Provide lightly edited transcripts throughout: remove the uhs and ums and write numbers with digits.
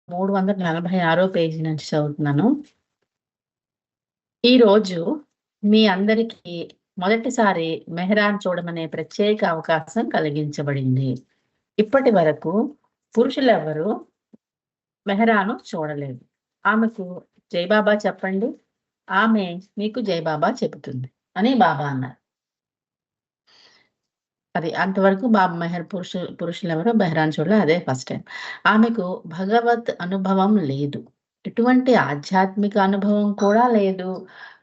346 page నుంచి చదువుతున్నాను. ఈరోజు మీ అందరికీ మొదటిసారి మెహరాన్ చూడమనే ప్రత్యేక అవకాశం కలిగించబడింది. ఇప్పటి వరకు పురుషులెవరూ మెహరాను చూడలేదు. ఆమెకు జైబాబా చెప్పండి, ఆమె మీకు జైబాబా చెబుతుంది అని బాబా అన్నారు. అది అంతవరకు పురుషులెవరూ మెహరాన్ చూడలేదు. అదే ఫస్ట్ టైం. ఆమెకు భగవత్ అనుభవం లేదు. ఎటువంటి ఆధ్యాత్మిక అనుభవం కూడా లేదు.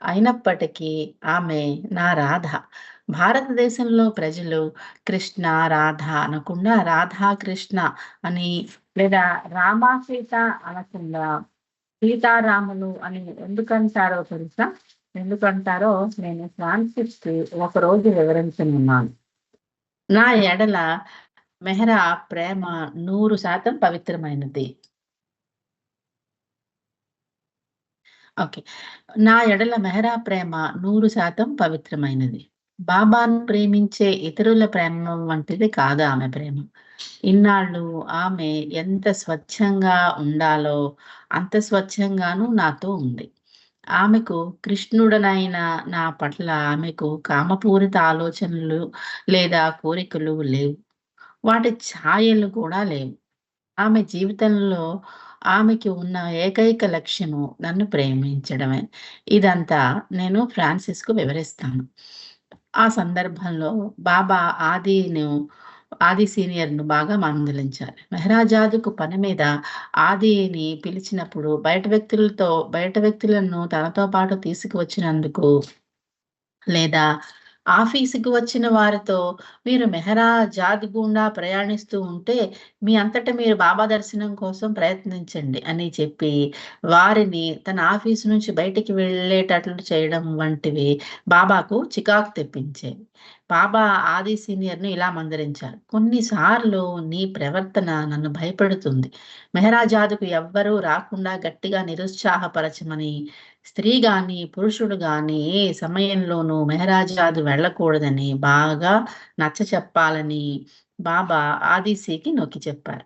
అయినప్పటికీ ఆమె నా రాధ. భారతదేశంలో ప్రజలు కృష్ణ, రాధ అనకుండా రాధా కృష్ణ అని, లేదా రామ సీత అనకుండా సీతారాములు అని ఎందుకంటారో తెలుసా? ఎందుకంటారో నేను ఫ్రాన్సిస్కి ఒకరోజు వివరించనున్నాను. నా ఎడల మెహరా ప్రేమ 100% పవిత్రమైనది. ఓకే. నా ఎడల మెహరా ప్రేమ 100% పవిత్రమైనది. బాబాను ప్రేమించే ఇతరుల ప్రేమ వంటిది కాదు ఆమె ప్రేమ. ఇన్నాళ్ళు ఆమె ఎంత స్వచ్ఛంగా ఉండాలో అంత స్వచ్ఛంగాను నాతో ఉంది. ఆమెకు కృష్ణుడనైన నా పట్ల ఆమెకు కామపూరిత ఆలోచనలు లేదా కోరికలు లేవు. వాటి ఛాయలు కూడా లేవు. ఆమె జీవితంలో ఆమెకి ఉన్న ఏకైక లక్ష్యము నన్ను ప్రేమించడమే. ఇదంతా నేను ఫ్రాన్సిస్‌కు వివరిస్తాను. ఆ సందర్భంలో బాబా ఆది సీనియర్‌ను బాగా మందలించారు. మెహరాజాదుకు పని మీద ఆదిని పిలిచినప్పుడు బయట వ్యక్తులను తనతో పాటు తీసుకువచ్చినందుకు, లేదా ఆఫీసుకి వచ్చిన వారితో మీరు మెహరాజాద్ గుండా ప్రయాణిస్తూ ఉంటే మీ అంతట మీరు బాబా దర్శనం కోసం ప్రయత్నించండి అని చెప్పి వారిని తన ఆఫీసు నుంచి బయటికి వెళ్ళేటట్లు చేయడం వంటివి బాబాకు చికాకు తెప్పించేవి. బాబా ఆది సీనియర్‌ను ఇలా మందలించారు. కొన్నిసార్లు నీ ప్రవర్తన నన్ను భయపెడుతుంది. మెహరాజాద్‌కు ఎవ్వరూ రాకుండా గట్టిగా నిరుత్సాహపరచమని, స్త్రీ గాని, పురుషుడు గాని ఏ సమయంలోనూ మెహరాజాద్ వెళ్ళకూడదని బాగా నచ్చచెప్పాలని బాబా ఆదిశీకి నొక్కి చెప్పారు.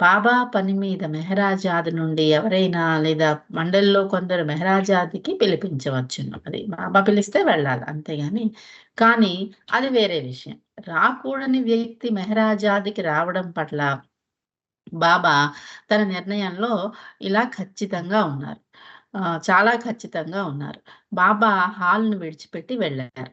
బాబా పని మీద మెహరాజాద్ నుండి ఎవరైనా లేదా మండలిలో కొందరు మెహరాజాద్‌కి పిలిపించవచ్చును. అది బాబా పిలిస్తే వెళ్ళాలి అంతేగాని, కానీ అది వేరే విషయం. రాకూడని వ్యక్తి మెహరాజాద్‌కి రావడం పట్ల బాబా తన నిర్ణయంలో ఇలా ఖచ్చితంగా ఉన్నారు. చాలా ఖచ్చితంగా ఉన్నారు. బాబా హాల్‌ను విడిచిపెట్టి వెళ్లారు.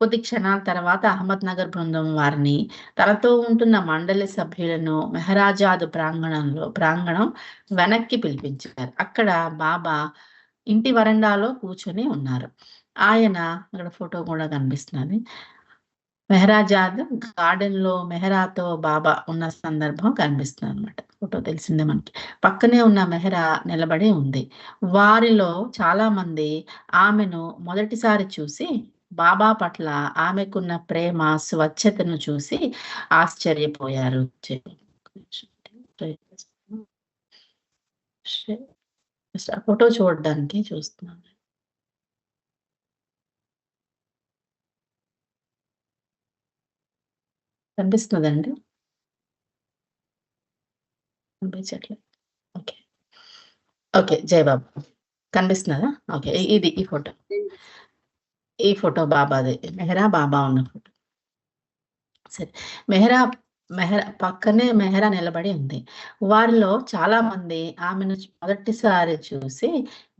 కొద్ది క్షణాల తర్వాత అహ్మద్‌నగర్ బృందం వారిని, తనతో ఉంటున్న మండలి సభ్యులను మెహరాజాద్ ప్రాంగణం వెనక్కి పిలిపించారు. అక్కడ బాబా ఇంటి వరండాలో కూర్చొని ఉన్నారు. ఆయన అక్కడ ఫోటో కూడా కనిపిస్తున్నది. మెహరాజాద్ గార్డెన్‌లో మెహరాతో బాబా ఉన్న సందర్భం కనిపిస్తుందన్నమాట. ఫోటో తెలిసిందే మనకి. పక్కనే ఉన్న మెహరా నిలబడి ఉంది. వారిలో చాలామంది ఆమెను మొదటిసారి చూసి బాబా పట్ల ఆమెకున్న ప్రేమ, స్వచ్ఛతను చూసి ఆశ్చర్యపోయారు. ఆ ఫోటో చూడడానికి చూస్తున్నాను. కనిపిస్తున్నదండి? కనిపించట్లేదు. ఓకే. ఓకే. జై బాబా. కనిపిస్తున్నదా? ఓకే. ఇది ఈ ఫోటో. ఈ ఫోటో బాబాదే. మెహరా బాబా ఉన్న ఫోటో. సరే. మెహరా పక్కనే మెహరా నిలబడి ఉంది. వారిలో చాలామంది ఆమెను మొదటిసారి చూసి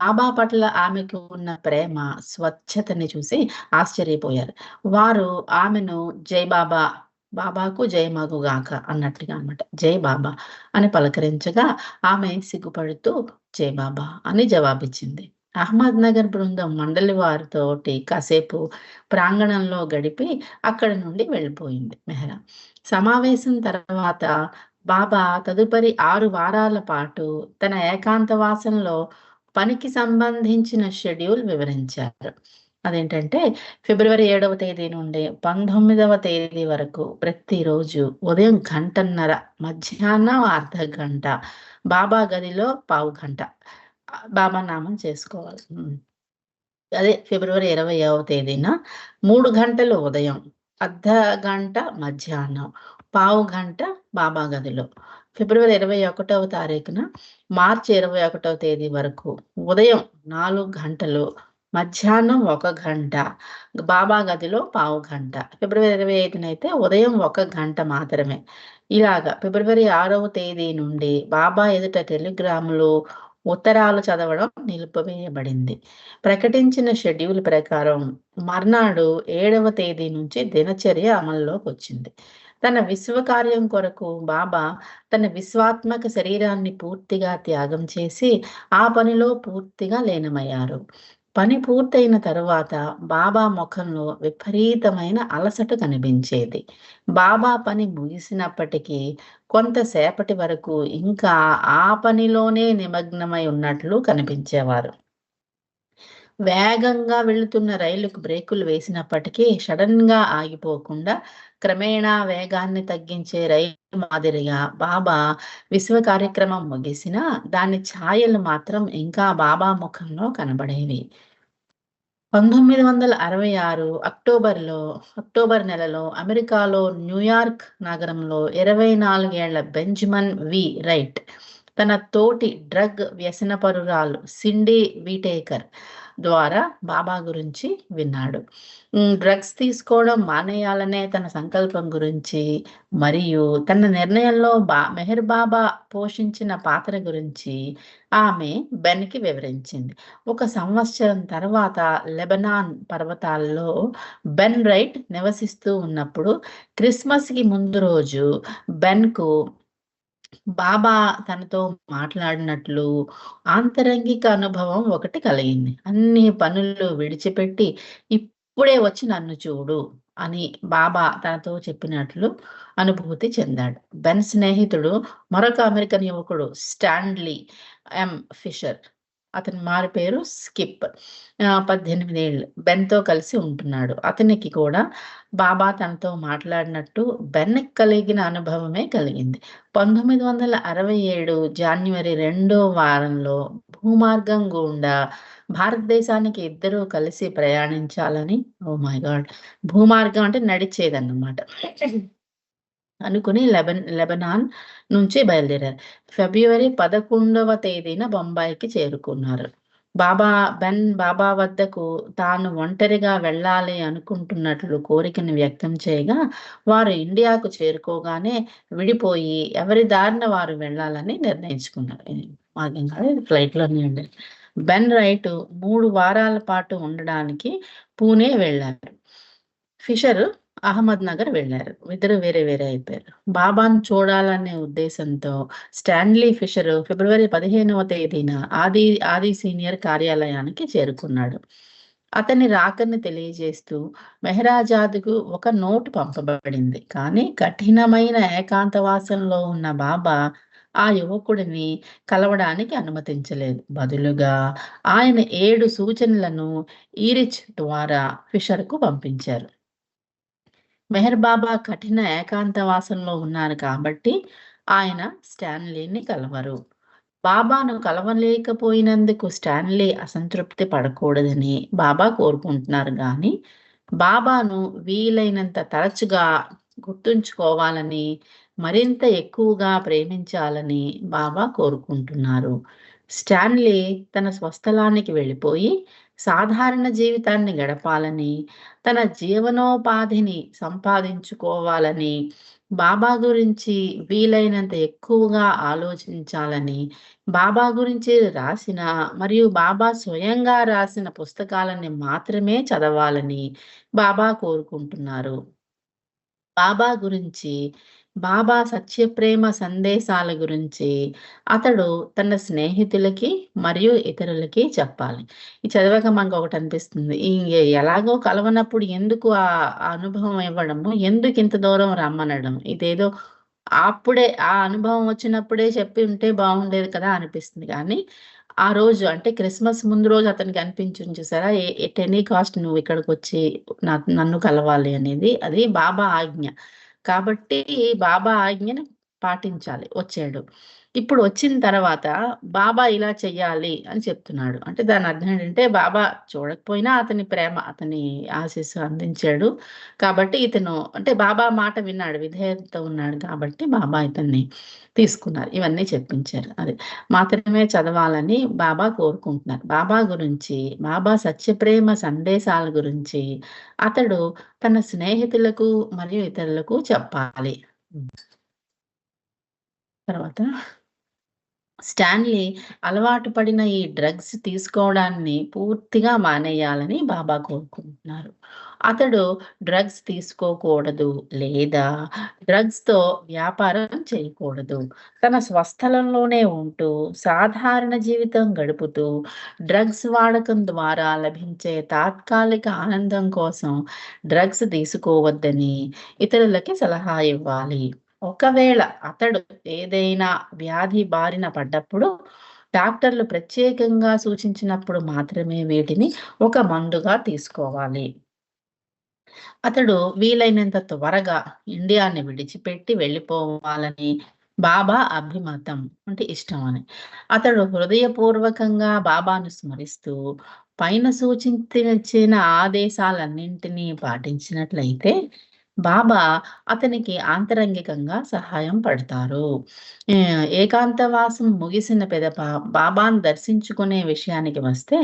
బాబా పట్ల ఆమెకు ఉన్న ప్రేమ, స్వచ్ఛతని చూసి ఆశ్చర్యపోయారు. వారు ఆమెను జై బాబా, బాబాకు జై మగుగాక అన్నట్టుగా అన్నమాట. జై బాబా అని పలకరించగా ఆమె సిగ్గుపడుతూ జై బాబా అని జవాబిచ్చింది. అహ్మద్‌నగర్ బృందం మండలి వారితోటి కాసేపు ప్రాంగణంలో గడిపి అక్కడి నుండి వెళ్ళిపోయింది మెహరా. సమావేశం తర్వాత బాబా తదుపరి 6 వారాల పాటు తన ఏకాంతవాసంలో పనికి సంబంధించిన షెడ్యూల్ వివరించారు. అదేంటంటే ఫిబ్రవరి 7వ తేదీ నుండి 19వ తేదీ వరకు ప్రతిరోజు ఉదయం గంటన్నర, మధ్యాహ్నం అర్ధగంట, బాబా గదిలో పావుగంట బాబా నామం చేసుకోవాలి. అదే ఫిబ్రవరి 20వ తేదీన 3 గంటలు ఉదయం, అర్ధగంట మధ్యాహ్నం, పావుగంట బాబా గదిలో, ఫిబ్రవరి 21వ తారీఖున మార్చి 21వ తేదీ వరకు ఉదయం 4 గంటలు, మధ్యాహ్నం 1 గంట, బాబా గదిలో పావు గంట. ఫిబ్రవరి 25నైతే ఉదయం 1 గంట మాత్రమే. ఇలాగా ఫిబ్రవరి 6వ తేదీ నుండి బాబా ఎదుట టెలిగ్రాములు, ఉత్తరాలు చదవడం నిలిపివేయబడింది. ప్రకటించిన షెడ్యూల్ ప్రకారం మర్నాడు 7వ తేదీ నుంచి దినచర్య అమల్లోకి వచ్చింది. తన విశ్వకార్యం కొరకు బాబా తన విశ్వాత్మక శరీరాన్ని పూర్తిగా త్యాగం చేసి ఆ పనిలో పూర్తిగా లీనమయ్యారు. పని పూర్తయిన తరువాత బాబా ముఖంలో విపరీతమైన అలసట కనిపించేది. బాబా పని ముగిసినప్పటికీ కొంతసేపటి వరకు ఇంకా ఆ పనిలోనే నిమగ్నమై ఉన్నట్లు కనిపించేవారు. వేగంగా వెళుతున్న రైలుకు బ్రేకులు వేసినప్పటికీ సడన్ గా ఆగిపోకుండా క్రమేణా వేగాన్ని తగ్గించే రైలు మాదిరిగా బాబా విశ్వ కార్యక్రమం ముగిసినా దాని ఛాయలు మాత్రం ఇంకా బాబా ముఖంలో కనబడేవి. 1966 అక్టోబర్ నెలలో అమెరికాలో న్యూయార్క్ నగరంలో 24 ఏళ్ల బెంజమిన్ వి రైట్ తన తోటి డ్రగ్ వ్యసనపరురాలు సిండీ వీటేకర్ ద్వారా బాబా గురించి విన్నాడు. డ్రగ్స్ తీసుకోవడం మానేయాలనే తన సంకల్పం గురించి మరియు తన నిర్ణయంలో మెహర్ బాబా పోషించిన పాత్ర గురించి ఆమె బెన్కి వివరించింది. 1 సంవత్సరం తర్వాత లెబనాన్ పర్వతాల్లో బెన్ రైట్ నివసిస్తూ ఉన్నప్పుడు క్రిస్మస్కి ముందు రోజు బెన్కు బాబా తనతో మాట్లాడినట్లు ఆంతరంగిక అనుభవం ఒకటి కలిగింది. అన్ని పనులు విడిచిపెట్టి ఇప్పుడే వచ్చి నన్ను చూడు అని బాబా తనతో చెప్పినట్లు అనుభూతి చెందాడు. బెన్ స్నేహితుడు మరొక అమెరికన్ యువకుడు స్టాన్లీ ఎం ఫిషర్, అతని మారు పేరు స్కిప్, 18 ఏళ్ళు, బెన్తో కలిసి ఉంటున్నాడు. అతనికి కూడా బాబా తనతో మాట్లాడినట్టు బెన్కి కలిగిన అనుభవమే కలిగింది. 1967 జాన్యువరి 2వ వారంలో భూమార్గం గుండా భారతదేశానికి ఇద్దరూ కలిసి ప్రయాణించాలని, ఓ మై గాడ్, భూమార్గం అంటే నడిచేదన్నమాట, అనుకుని లెబనాన్ నుంచి బయలుదేరారు. ఫిబ్రవరి 11వ తేదీన బొంబాయికి చేరుకున్నారు. బెన్ బాబా వద్దకు తాను ఒంటరిగా వెళ్ళాలి అనుకుంటున్నట్లు కోరికను వ్యక్తం చేయగా వారు ఇండియాకు చేరుకోగానే విడిపోయి ఎవరి దారిన వారు వెళ్ళాలని నిర్ణయించుకున్నారు. ఫ్లైట్లోనే ఉండారు. బెన్ రైట్ 3 వారాల పాటు ఉండడానికి పూణే వెళ్ళారు. ఫిషర్ అహ్మద్ నగర్ వెళ్ళారు. ఇద్దరు వేరే వేరే అయిపోయారు. బాబాను చూడాలనే ఉద్దేశంతో స్టాన్లీ ఫిషర్ ఫిబ్రవరి 15వ తేదీన ఆది సీనియర్ కార్యాలయానికి చేరుకున్నాడు. అతని రాకని తెలియజేస్తూ మెహరాజాద్కు ఒక నోటు పంపబడింది. కానీ కఠినమైన ఏకాంతవాసంలో ఉన్న బాబా ఆ యువకుడిని కలవడానికి అనుమతించలేదు. బదులుగా ఆయన 7 సూచనలను ఈరిచ్ ద్వారా ఫిషర్కు పంపించారు. మెహర్ బాబా కఠిన ఏకాంతవాసంలో ఉన్నారు కాబట్టి ఆయన స్టాన్లీని కలవరు. బాబాను కలవలేకపోయినందుకు స్టాన్లీ అసంతృప్తి పడకూడదని బాబా కోరుకుంటున్నారు. కానీ బాబాను వీలైనంత తరచుగా గుర్తుంచుకోవాలని, మరింత ఎక్కువగా ప్రేమించాలని బాబా కోరుకుంటున్నారు. స్టాన్లీ తన స్వస్థలానికి వెళ్ళిపోయి సాధారణ జీవితాన్ని గడపాలని, తన జీవనోపాధిని సంపాదించుకోవాలని, బాబా గురించి వీలైనంత ఎక్కువగా ఆలోచించాలని, బాబా గురించి రాసిన మరియు బాబా స్వయంగా రాసిన పుస్తకాలని మాత్రమే చదవాలని బాబా కోరుకుంటున్నారు. బాబా గురించి, బాబా సత్యప్రేమ సందేశాల గురించి అతడు తన స్నేహితులకి మరియు ఇతరులకి చెప్పాలి. ఇది చదివాక మనకు ఒకటి అనిపిస్తుంది, ఎలాగో కలవనప్పుడు ఎందుకు ఆ అనుభవం ఇవ్వడము, ఎందుకు ఇంత దూరం రమ్మనడం, ఇదేదో అప్పుడే ఆ అనుభవం వచ్చినప్పుడే చెప్పి ఉంటే బాగుండేది కదా అనిపిస్తుంది. కానీ ఆ రోజు అంటే క్రిస్మస్ ముందు రోజు అతనికి అనిపించింది చూసారా, ఎట్ ఎనీ కాస్ట్ నువ్వు ఇక్కడికి వచ్చి నన్ను కలవాలి అనేది, అది బాబా ఆజ్ఞ. కాబట్టి బాబా ఆజ్ఞని పాటించాలి. వచ్చాడు. ఇప్పుడు వచ్చిన తర్వాత బాబా ఇలా చెయ్యాలి అని చెప్తున్నాడు. అంటే దాని అర్థం ఏంటంటే బాబా చూడకపోయినా అతని ప్రేమ, అతని ఆశీస్సు అందించాడు. కాబట్టి ఇతను అంటే బాబా మాట విన్నాడు. విధేయతతో ఉన్నాడు కాబట్టి బాబా ఇతన్ని తీసుకున్నారు. ఇవన్నీ చెప్పించారు. అది మాత్రమే చదవాలని బాబా కోరుకుంటున్నారు. బాబా గురించి, బాబా సత్యప్రేమ సందేశాల గురించి అతడు తన స్నేహితులకు మరియు ఇతరులకు చెప్పాలి. తర్వాత స్టాన్లీ అలవాటు పడిన ఈ డ్రగ్స్ తీసుకోవడాన్ని పూర్తిగా మానేయాలని బాబా కోరుకుంటున్నారు. అతడు డ్రగ్స్ తీసుకోకూడదు లేదా డ్రగ్స్‌తో వ్యాపారం చేయకూడదు. తన స్వస్థలంలోనే ఉంటూ సాధారణ జీవితం గడుపుతూ డ్రగ్స్ వాడకం ద్వారా లభించే తాత్కాలిక ఆనందం కోసం డ్రగ్స్ తీసుకోవద్దని ఇతరులకి సలహా ఇవ్వాలి. ఒకవేళ అతడు ఏదైనా వ్యాధి బారిన పడ్డప్పుడు డాక్టర్లు ప్రత్యేకంగా సూచించినప్పుడు మాత్రమే వీటిని ఒక మందుగా తీసుకోవాలి. అతడు వీలైనంత త్వరగా ఇండియాని విడిచిపెట్టి వెళ్ళిపోవాలని బాబా అభిమతం అంటే ఇష్టం అని. అతడు హృదయపూర్వకంగా బాబాను స్మరిస్తూ పైన సూచించిన ఆదేశాలన్నింటినీ పాటించినట్లయితే బాబా అతనికి ఆంతరంగికంగా సహాయం పడతారు. ఏకాంతవాసం ముగిసిన పిదప బాబాను దర్శించుకునే విషయానికి వస్తే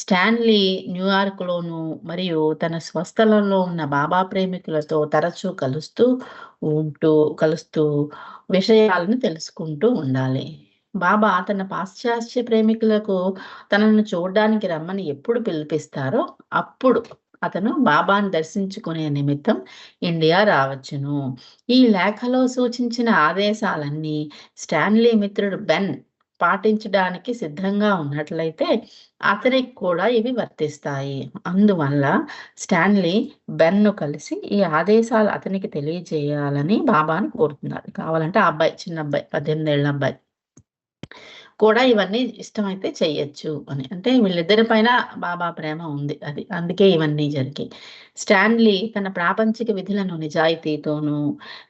స్టాన్లీ న్యూయార్క్‌లోను మరియు తన స్వస్థలంలో ఉన్న బాబా ప్రేమికులతో తరచూ ఉంటూ కలుస్తూ విషయాలను తెలుసుకుంటూ ఉండాలి. బాబా తన పాశ్చాత్య ప్రేమికులకు తనను చూడ్డానికి రమ్మని ఎప్పుడు పిలిపిస్తారో అప్పుడు అతను బాబాను దర్శించుకునే నిమిత్తం ఇండియా రావచ్చును. ఈ లేఖలో సూచించిన ఆదేశాలన్నీ స్టాన్లీ మిత్రుడు బెన్ పాటించడానికి సిద్ధంగా ఉన్నట్లయితే అతనికి కూడా ఇవి వర్తిస్తాయి. అందువల్ల స్టాన్లీ బెన్‌ను కలిసి ఈ ఆదేశాలు అతనికి తెలియజేయాలని బాబాను కోరుతున్నారు. కావాలంటే ఆ అబ్బాయి, చిన్న అబ్బాయి, 18 ఏళ్ల అబ్బాయి కూడా ఇవన్నీ ఇష్టమైతే చెయ్యొచ్చు అని. అంటే వీళ్ళిద్దరి పైన బాబా ప్రేమ ఉంది. అది. అందుకే ఇవన్నీ జరిగాయి. స్టాన్లీ తన ప్రాపంచిక విధులను నిజాయితీతోనూ,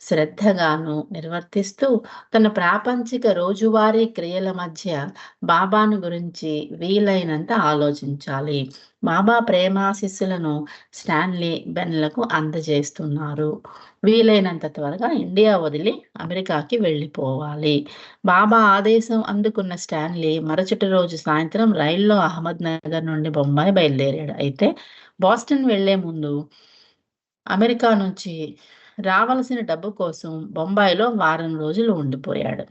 శ్రద్ధగాను నిర్వర్తిస్తూ తన ప్రాపంచిక రోజువారీ క్రియల మధ్య బాబాను గురించి వీలైనంత ఆలోచించాలి. బాబా ప్రేమాశీస్సులను స్టాన్లీ బెన్‌లకు అందజేస్తున్నారు. వీలైనంత త్వరగా ఇండియా వదిలి అమెరికాకి వెళ్ళిపోవాలి. బాబా ఆదేశం అందుకున్న స్టాన్లీ మరుసటి రోజు సాయంత్రం రైల్లో అహ్మద్‌నగర్ నుండి బొంబాయి బయలుదేరాడు. అయితే బోస్టన్ వెళ్లే ముందు అమెరికా నుంచి రావలసిన డబ్బు కోసం బొంబాయిలో వారం రోజులు ఉండిపోయాడు.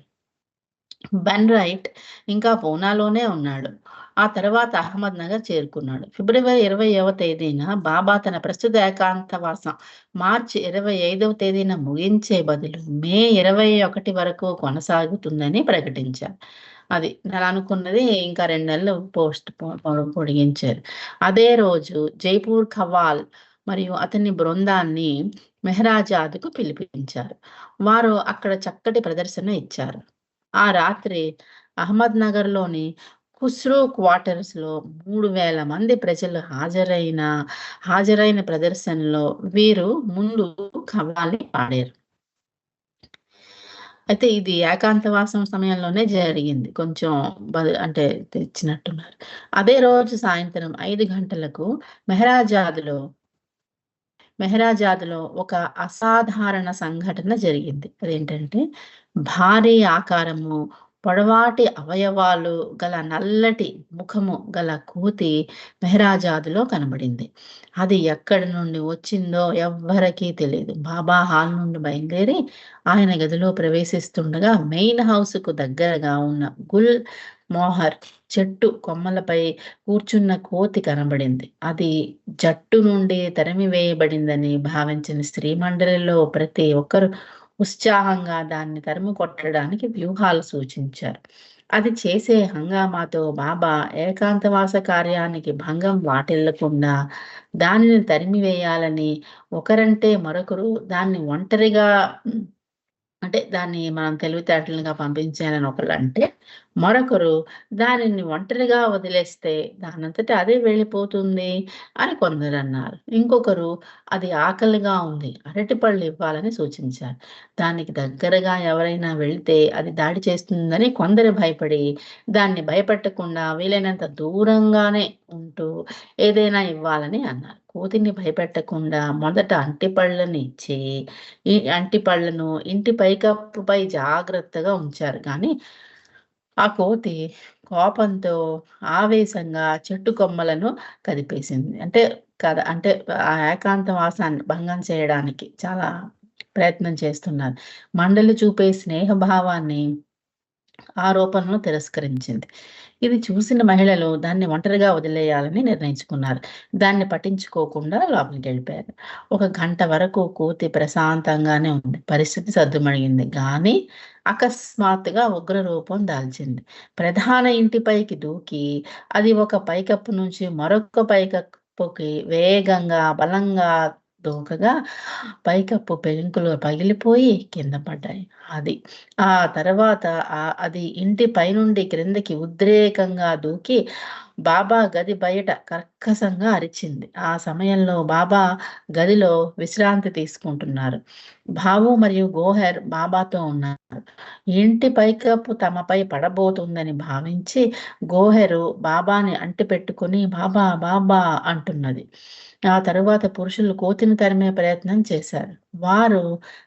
బెన్ రైట్ ఇంకా పూనాలోనే ఉన్నాడు. ఆ తర్వాత అహ్మద్‌నగర్ చేరుకున్నాడు. ఫిబ్రవరి 20వ తేదీన బాబా తన ప్రస్తుత ఏకాంతవాసం మార్చి 25వ తేదీన ముగించే బదులు మే 21 వరకు కొనసాగుతుందని ప్రకటించారు. అది నేననుకున్నది ఇంకా 2 నెలలు పొడిగించారు. అదే రోజు జైపూర్ ఖవాల్ మరియు అతని బృందాన్ని మెహరాజాద్‌కు పిలిపించారు. వారు అక్కడ చక్కటి ప్రదర్శన ఇచ్చారు. ఆ రాత్రి అహ్మద్‌నగర్‌లోని ఖుస్రో క్వార్టర్స్‌లో 3000 మంది ప్రజలు హాజరైన ప్రదర్శనలో వీరు ముందు ఖవ్వాలి పాడారు. అయితే ఇది ఏకాంతవాసం సమయంలోనే జరిగింది. కొంచెం అంటే తెచ్చినట్టున్నారు. అదే రోజు సాయంత్రం 5 గంటలకు మెహరాజాద్‌లో మెహరాజాద్‌లో ఒక అసాధారణ సంఘటన జరిగింది. అదేంటంటే భారీ ఆకారము, పొడవాటి అవయవాలు గల నల్లటి ముఖము గల కోతి మెహరాజాద్‌లో కనబడింది. అది ఎక్కడి నుండి వచ్చిందో ఎవ్వరికీ తెలీదు. బాబా హాల్ నుండి బయలుదేరి ఆయన గదిలో ప్రవేశిస్తుండగా మెయిన్ హౌస్‌కు దగ్గరగా ఉన్న గుల్ మోహర్ చెట్టు కొమ్మలపై కూర్చున్న కోతి కనబడింది. అది జట్టు నుండి తరిమివేయబడిందని భావించిన స్త్రీమండలిలో ప్రతి ఒక్కరు ఉత్సాహంగా దాన్ని తరిమికొట్టడానికి వ్యూహాలు సూచించారు. అది చేసే హంగామాతో బాబా ఏకాంతవాస కార్యానికి భంగం వాటిల్లకుండా దానిని తరిమివేయాలని ఒకరంటే మరొకరు దాన్ని ఒంటరిగా అంటే దాన్ని మనం తెలివితేటలుగా పంపించాలని ఒకళ్ళంటే, మరొకరు దానిని ఒంటరిగా వదిలేస్తే దానంతట అదే వెళ్ళిపోతుంది అని కొందరన్నారు. ఇంకొకరు అది ఆకలిగా ఉంది, అరటిపళ్ళు ఇవ్వాలని సూచించారు. దానికి దగ్గరగా ఎవరైనా వెళ్తే అది దాడి చేస్తుందని కొందరు భయపడి, దాన్ని భయపెట్టకుండా వీలైనంత దూరంగానే ఉంటూ ఏదైనా ఇవ్వాలని అన్నారు. కోతిని భయపెట్టకుండా మొదట అంటిపళ్ళని ఇచ్చి, ఈ అంటిపళ్ళను ఇంటి పైకప్పుపై జాగ్రత్తగా ఉంచారు గానీ, ఆ కోతి కోపంతో, ఆవేశంగా చెట్టు కొమ్మలను కదిపేసింది. అంటే ఆ ఏకాంత వాసాన్ని భంగం చేయడానికి చాలా ప్రయత్నం చేస్తున్నారు. మండలి చూపే స్నేహభావాన్ని ఆరోపణను తిరస్కరించింది. ఇది చూసిన మహిళలు దాన్ని ఒంటరిగా వదిలేయాలని నిర్ణయించుకున్నారు. దాన్ని పట్టించుకోకుండా లోపలికెళ్ళిపోయారు. ఒక గంట వరకు కోతి ప్రశాంతంగానే ఉంది. పరిస్థితి సద్దుమణిగింది. గానీ అకస్మాత్తుగా ఉగ్ర రూపం దాల్చింది. ప్రధాన ఇంటిపైకి దూకి అది ఒక పైకప్పు నుంచి మరొక పైకప్పుకి వేగంగా, బలంగా దూకగా పైకప్పు పెంకులు పగిలిపోయి కింద పడ్డాయి. అది ఆ తర్వాత అది ఇంటి పైనుండి క్రిందకి ఉద్రేకంగా దూకి బాబా గది బయట కర్కశంగా అరిచింది. ఆ సమయంలో బాబా గదిలో విశ్రాంతి తీసుకుంటున్నారు. భావు మరియు గోహర్ బాబాతో ఉన్నారు. ఇంటి పైకప్పు తమపై పడబోతుందని భావించి గోహెరు బాబాని అంటిపెట్టుకొని బాబా బాబా అంటున్నది. ఆ తరువాత పురుషులు కోతిని తరిమే ప్రయత్నం చేశారు. వారు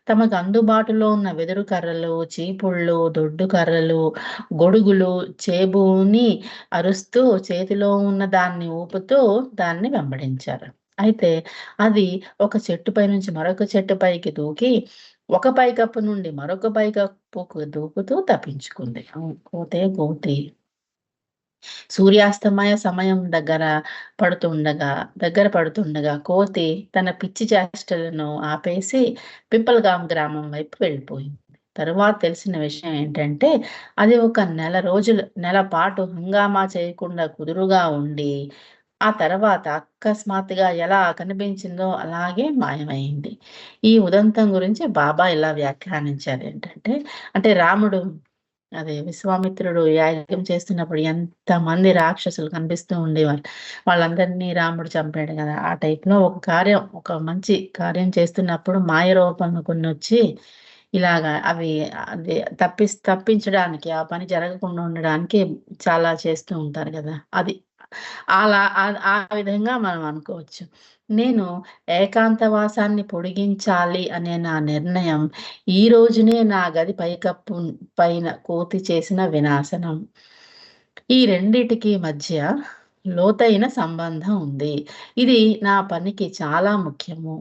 తమకు అందుబాటులో ఉన్న వెదురు కర్రలు, చీపుళ్ళు, దొడ్డు కర్రలు, గొడుగులు చేబూని అరుస్తూ చేతిలో ఉన్న దాన్ని ఊపుతూ దాన్ని వెంబడించారు. అయితే అది ఒక చెట్టుపై నుంచి మరొక చెట్టుపైకి దూకి ఒక పైకప్పు నుండి మరొక పైకప్పుకు దూకుతూ తప్పించుకుంది. కోతే కోతి. సూర్యాస్తమయ సమయం దగ్గర పడుతుండగా కోతి తన పిచ్చి చేష్టలను ఆపేసి పిప్పలగాం గ్రామం వైపు వెళ్ళిపోయింది. తరువాత తెలిసిన విషయం ఏంటంటే, అది ఒక నెల పాటు హంగామా చేయకుండా కుదురుగా ఉండి, ఆ తర్వాత అకస్మాత్తుగా ఎలా కనిపించిందో అలాగే మాయమైంది. ఈ ఉదంతం గురించి బాబా ఇలా వ్యాఖ్యానించారేంటంటే, అంటే రాముడు విశ్వామిత్రుడు యాగం చేస్తున్నప్పుడు ఎంతమంది రాక్షసులు కనిపిస్తూ ఉండేవారు. వాళ్ళందరినీ రాముడు చంపాడు గదా! ఆ టైప్‌లో ఒక మంచి కార్యం చేస్తున్నప్పుడు మాయ రూపంలో కొన్నొచ్చి ఇలాగా అవి అది తప్పించడానికి, ఆ పని జరగకుండా ఉండడానికి చాలా చేస్తూ ఉంటారు గదా! అది. అలా ఆ విధంగా మనం అనుకోవచ్చు. నేను ఏకాంతవాసాన్ని పొడిగించాలి అనే నా నిర్ణయం ఈ రోజునే నా గది పైకప్పు పైన కోతి చేసిన వినాశనం. ఈ రెండిటికి మధ్య లోతైన సంబంధం ఉంది. ఇది నా పనికి చాలా ముఖ్యము.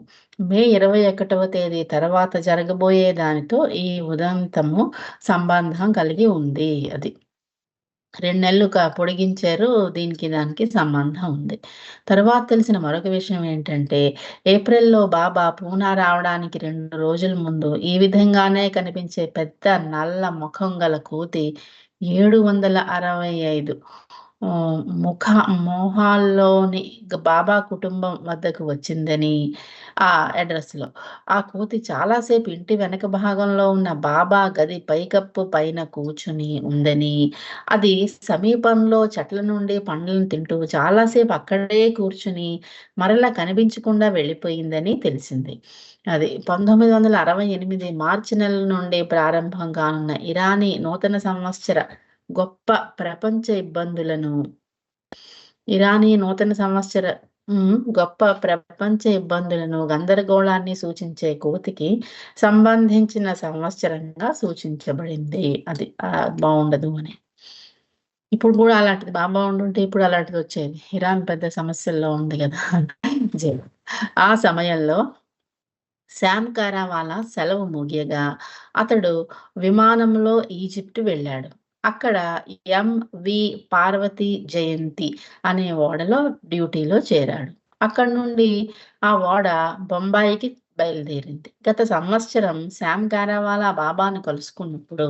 మే 21వ తేదీ తర్వాత జరగబోయే దానితో ఈ ఉదంతము సంబంధం కలిగి ఉంది అది. 2 నెలలు పొడిగించారు. దానికి సంబంధం ఉంది. తర్వాత తెలిసిన మరొక విషయం ఏంటంటే, ఏప్రిల్‌లో బాబా పూనా రావడానికి 2 రోజుల ముందు ఈ విధంగానే కనిపించే పెద్ద నల్ల ముఖం గల కోతి 765 ఆహ్, ముఖ మొహాల్లోని బాబా కుటుంబం వద్దకు వచ్చిందని ఆ అడ్రెస్‌లో. ఆ కోతి చాలా సేపు ఇంటి వెనక భాగంలో ఉన్న బాబా గది పైకప్పు పైన కూర్చుని ఉందని, అది సమీపంలో చెట్ల నుండి పండ్లను తింటూ చాలాసేపు అక్కడే కూర్చుని మరలా కనిపించకుండా వెళ్ళిపోయిందని తెలిసింది. 1968 మార్చి నెల నుండి ప్రారంభం కానున్న ఇరానీ నూతన సంవత్సర గొప్ప ప్రపంచ ఇబ్బందులను ఇరానీ నూతన సంవత్సర గొప్ప ప్రపంచ ఇబ్బందులను, గందరగోళాన్ని సూచించే కోతికి సంబంధించిన సంవత్సరంగా సూచించబడింది. అది బావుండదు అని. ఇప్పుడు గూడా అలాంటిది బావుండుంటే ఇప్పుడు అలాంటిదొచ్చేది. ఇరాన్ పెద్ద సమస్యల్లో ఉంది గదా! జ ఆ సమయంలో శామ్ కారావాలా సెలవు ముగియగా అతడు విమానంలో ఈజిప్ట్ వెళ్ళాడు. అక్కడ ఎంవి పార్వతి జయంతి అనే ఓడలో డ్యూటీలో చేరాడు. అక్కడి నుండి ఆ ఓడ బొంబాయికి బయలుదేరింది. గత సంవత్సరం శామ్ కారావాలా బాబాను కలుసుకున్నప్పుడు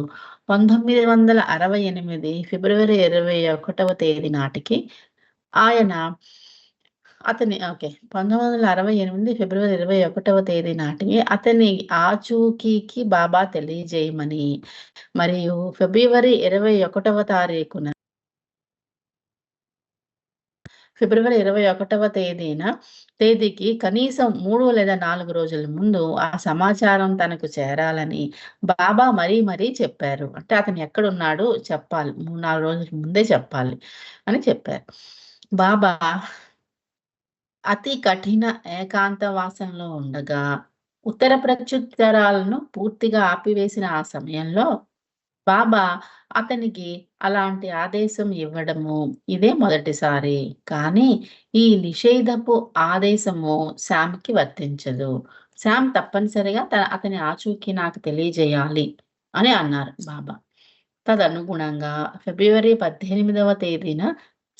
1968 ఫిబ్రవరి 21వ తేదీ నాటికి ఆయన ఓకే. 1968 ఫిబ్రవరి 21వ తేదీ నాటికి అతని ఆచూకీకి బాబా తెలియజేయమని, మరియు ఫిబ్రవరి 21వ ఫిబ్రవరి 21వ తేదీకి కనీసం 3 లేదా 4 రోజుల ముందు ఆ సమాచారం తనకు చేరాలని బాబా మరీ చెప్పారు. అంటే అతను ఎక్కడున్నాడో చెప్పాలి. 3, 4 రోజుల ముందే చెప్పాలి అని చెప్పారు. బాబా అతి కఠిన ఏకాంతవాసంలో ఉండగా, ఉత్తర ప్రత్యుత్తరాలను పూర్తిగా ఆపివేసిన ఆ సమయంలో బాబా అతనికి అలాంటి ఆదేశం ఇవ్వడము ఇదే మొదటిసారి. కానీ ఈ నిషేధపు ఆదేశము శామ్‌కి వర్తించదు. శామ్ తప్పనిసరిగా అతని ఆచూకీ నాకు తెలియజేయాలి అని అన్నారు బాబా. తదనుగుణంగా ఫిబ్రవరి 18వ తేదీన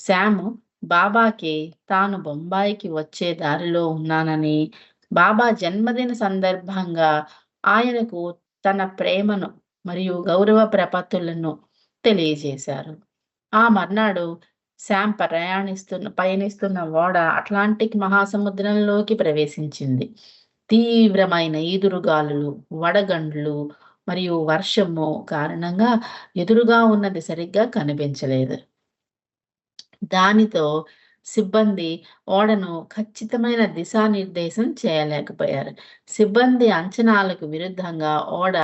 శామ్ బాబాకి తాను బొంబాయికి వచ్చే దారిలో ఉన్నానని, బాబా జన్మదిన సందర్భంగా ఆయనకు తన ప్రేమను మరియు గౌరవ ప్రపత్తులను తెలియజేశారు. ఆ మర్నాడు శామ్ పయనిస్తున్న ఓడ అట్లాంటిక్ మహాసముద్రంలోకి ప్రవేశించింది. తీవ్రమైన ఈదురుగాలులు, వడగండ్లు మరియు వర్షము కారణంగా ఎదురుగా ఉన్నది సరిగ్గా కనిపించలేదు. దానితో సిబ్బంది ఓడను ఖచ్చితమైన దిశానిర్దేశం చేయలేకపోయారు. సిబ్బంది అంచనాలకు విరుద్ధంగా ఓడ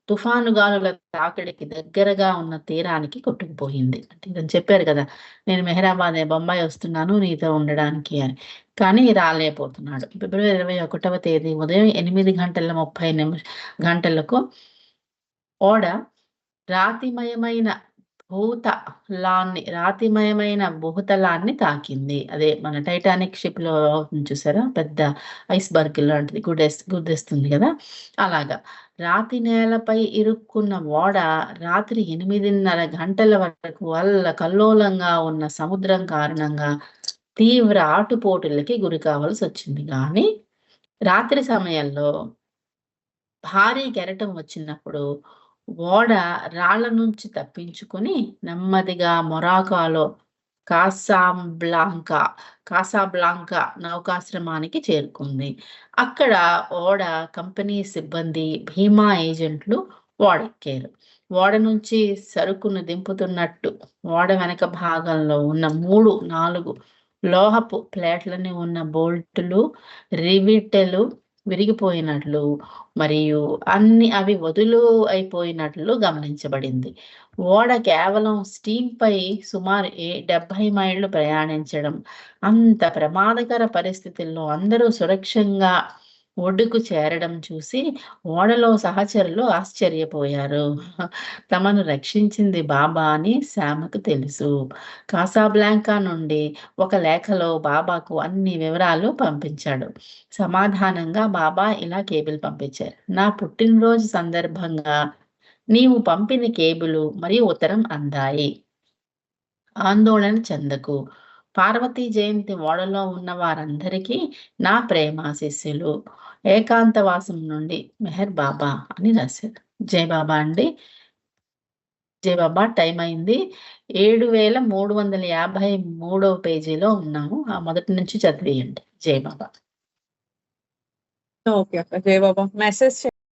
తుఫాను గాలుల తాకిడికి దగ్గరగా ఉన్న తీరానికి కొట్టుకుపోయింది. అంటే ఇతను చెప్పారు కదా! నేను బొంబాయి వస్తున్నాను నీతో ఉండడానికి అని. కానీ రాలేకపోతున్నాడు. ఫిబ్రవరి 21వ తేదీ ఉదయం 8:30 గంటలకు ఓడ రాతిమయమైన భూతలాన్ని తాకింది. అదే మన టైటానిక్ షిప్‌లో చూసారా? పెద్ద ఐస్‌బర్గ్ లాంటిది గుద్దేస్తుంది కదా! అలాగా. రాతి నేలపై ఇరుక్కున్న ఓడ రాత్రి 8:30 గంటల వరకు అల్లకల్లోలంగా ఉన్న సముద్రం కారణంగా తీవ్ర ఆటుపోటులకి గురి కావాల్సొచ్చింది గానీ, రాత్రి సమయంలో భారీ కెరటం వచ్చినప్పుడు ఓడ రాళ్ళ నుంచి తప్పించుకొని నెమ్మదిగా మొరాకోలో కాసాబ్లాంకా నౌకాశ్రమానికి చేరుకుంది. అక్కడ ఓడ కంపెనీ సిబ్బంది, బీమా ఏజెంట్లు ఓడెక్కారు. ఓడ నుంచి సరుకును దింపుతున్నట్టు ఓడ వెనక భాగంలో ఉన్న 3, 4 లోహపు ప్లేట్లని ఉన్న బోల్టులు, రివెట్‌లు విరిగిపోయినట్లు మరియు అవి వదులు అయిపోయినట్లు గమనించబడింది. ఓడ కేవలం స్టీమ్‌పై సుమారు 70 మైళ్ళు ప్రయాణించడం, అంత ప్రమాదకర పరిస్థితుల్లో అందరూ సురక్షంగా ఒడ్డుకు చేరడం చూసి ఓడలో సహచరులు ఆశ్చర్యపోయారు. తమను రక్షించింది బాబా అని శామ్‌కు తెలుసు. కాసాబ్లాంకా నుండి ఒక లేఖలో బాబాకు అన్ని వివరాలు పంపించాడు. సమాధానంగా బాబా ఇలా కేబుల్ పంపించారు. నా పుట్టినరోజు సందర్భంగా నీవు పంపిన కేబులు మరియు ఉత్తరం అందాయి. ఆందోళన చెందకు. పార్వతీ జయంతి ఓడలో ఉన్న వారందరికీ నా ప్రేమాశీస్సులు. ఏకాంతవాసం నుండి మెహర్ బాబా అని రాశారు. జై బాబా అండి. జై బాబా. టైం అయింది. 7353వ పేజీలో ఉన్నాము. ఆ మొదటి నుంచి చదివేయండి. జై బాబా. ఓకే అక్క. జై బాబా. మెసేజ్